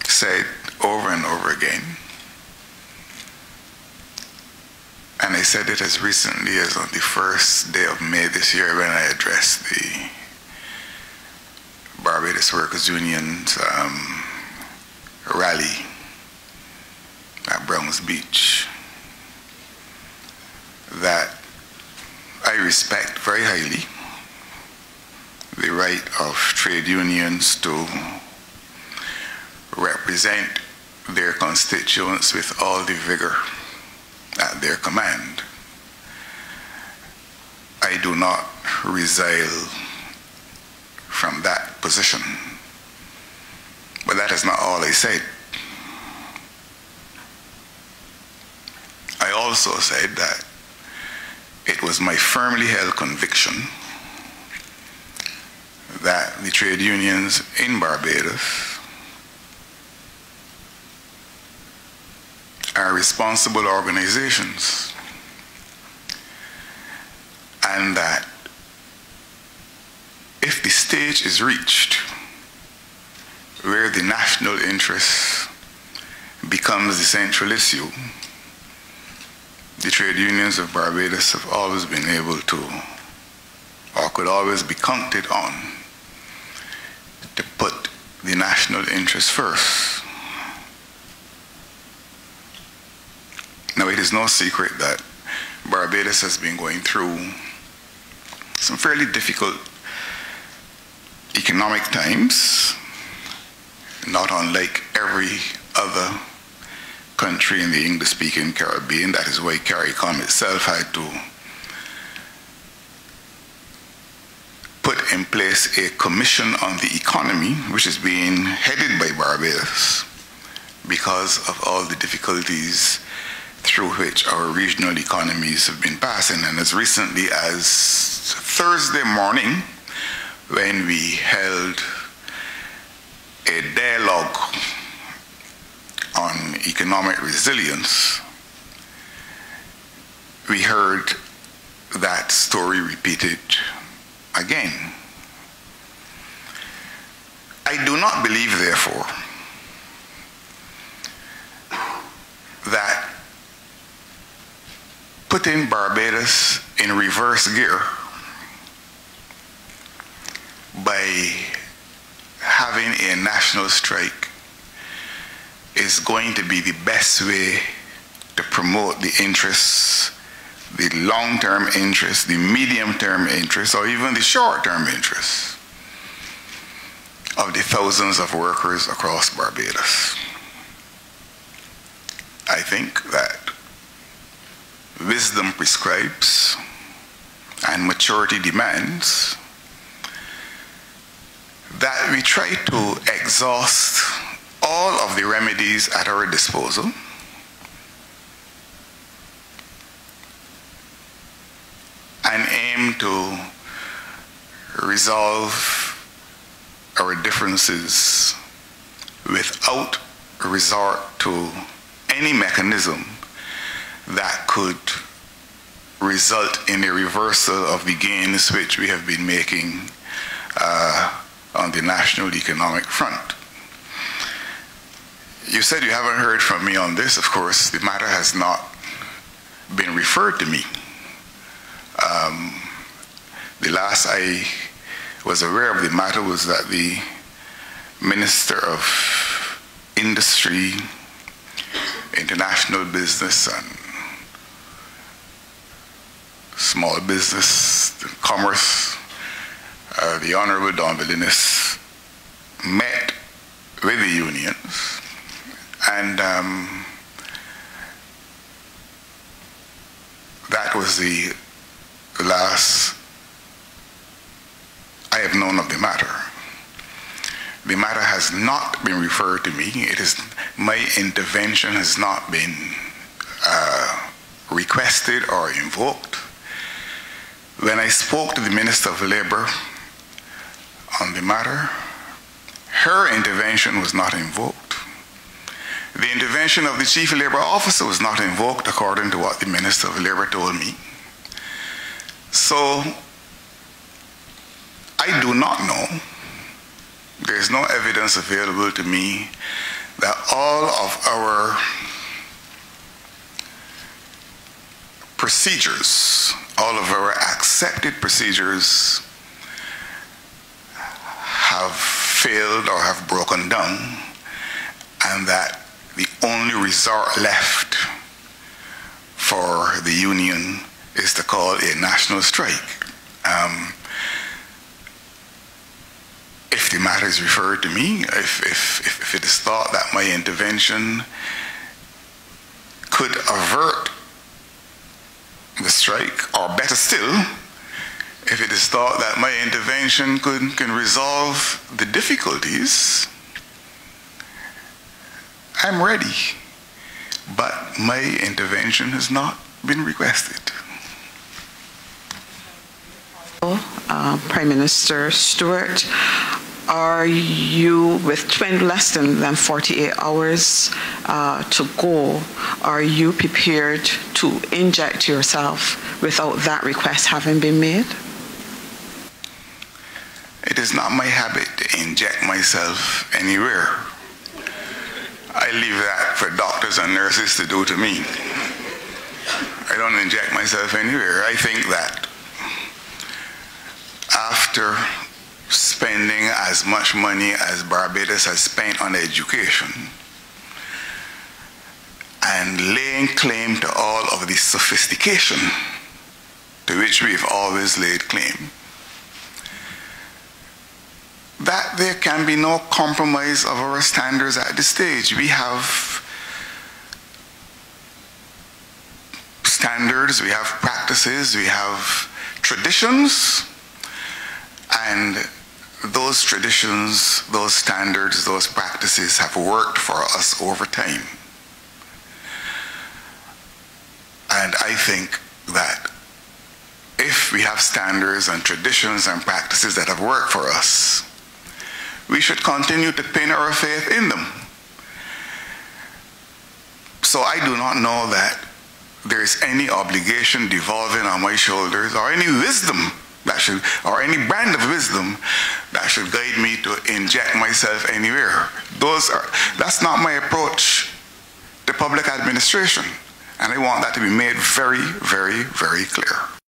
said over and over again, and I said it as recently as on the first day of May this year when I addressed the Barbados Workers Union's rally at Browns Beach, that I respect very highly the right of trade unions to represent their constituents with all the vigor at their command. I do not resile from that position. But that is not all I said. I also said that it was my firmly held conviction that the trade unions in Barbados are responsible organizations, and that if the stage is reached where the national interest becomes the central issue, the trade unions of Barbados have always been able to, or could always be counted on, to put the national interest first. Now, it is no secret that Barbados has been going through some fairly difficult economic times, not unlike every other country in the English-speaking Caribbean. That is why CARICOM itself had to put in place a commission on the economy, which is being headed by Barbados, because of all the difficulties through which our regional economies have been passing. And as recently as Thursday morning, when we held a dialogue on economic resilience, we heard that story repeated again. I do not believe, therefore, that putting Barbados in reverse gear by having a national strike is going to be the best way to promote the interests, the long-term interests, the medium-term interests, or even the short-term interests of the thousands of workers across Barbados. I think that wisdom prescribes and maturity demands that we try to exhaust all of the remedies at our disposal and aim to resolve our differences without resort to any mechanism that could result in a reversal of the gains which we have been making on the national economic front. You said you haven't heard from me on this. Of course, the matter has not been referred to me. The last I was aware of the matter was that the Minister of Industry, International Business and Small Business and Commerce, the Honorable Don Bellinis, met with the unions, and that was the last I have known of the matter. The matter has not been referred to me. It is, my intervention has not been requested or invoked. When I spoke to the Minister of Labor on the matter, her intervention was not invoked. The intervention of the Chief Labor Officer was not invoked, according to what the Minister of Labor told me. So I do not know, there's no evidence available to me that all of our procedures, all of our accepted procedures have failed or have broken down, and that the only resort left for the union is to call a national strike. If the matter is referred to me, if it is thought that my intervention could avert the strike, or better still, if it is thought that my intervention can resolve the difficulties, I'm ready. But my intervention has not been requested. Prime Minister Stuart, are you, with less than 48 hours to go, are you prepared to inject yourself without that request having been made? It is not my habit to inject myself anywhere. I leave that for doctors and nurses to do to me. I don't inject myself anywhere. I think that after spending as much money as Barbados has spent on education and laying claim to all of the sophistication to which we've always laid claim, that there can be no compromise of our standards at this stage. We have standards, we have practices, we have traditions, and those traditions, those standards, those practices have worked for us over time. And I think that if we have standards and traditions and practices that have worked for us, we should continue to pin our faith in them. So I do not know that there is any obligation devolving on my shoulders, or any wisdom that should, or any brand of wisdom that should guide me to inject myself anywhere. That's not my approach to public administration. And I want that to be made very, very, very clear.